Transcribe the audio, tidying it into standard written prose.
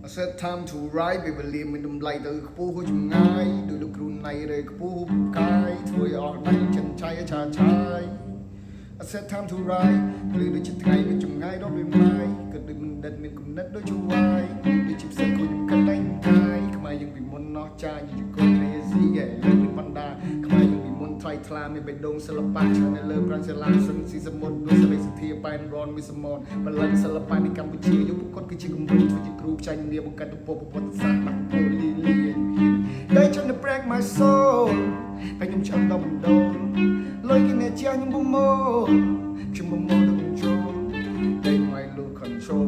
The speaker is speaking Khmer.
I said time to ride ពេលវេលាមានតម្លៃទៅខ្ពស់ហួចចម្ងាយដោយលោកគ្រូណៃរេខ្ពស់ពូកាយធ្វើឲ្យអស់ដៃចិនឆៃឆាឆាយ I said time to ride ព្រលឺដូចជាថ្ងៃមានចម្ងាយរាប់លានម៉ាយក៏ដូចមិនដិតមានគំនិតដូចជាវាយដូចជាផ្សិតខ្លួនខ្ញុំកាត់ដៃកាយខ្មែរយើងពីមុនណោះចាយជាកូននេស៊ីឯលើពីបណ្ដាខ្មែរយើងពីមុនថ្លៃថ្លាមានបេះដូងសិល្បៈឆ្លងនៅលើប្រាំងសាលាសិនស៊ីសមុទ្រដូចសេរីសទ្ធាបែនរនវិសមនបលិនសិល្បៈនៃកម្ពុជាយុវពលគឺជាគំរូធ្វើជាគ្រូផ្សាយនាបង្កើតទំព័រប្រវត្តិសាស្ត្របាក់ពលលីលីដែលចង់ to break my soul តែខ្ញុំចាំដល់បណ្ដូលលុយគេអ្នកជាខ្ញុំប្រមូលខ្ញុំប្រមូលដល់ចូល Take my look control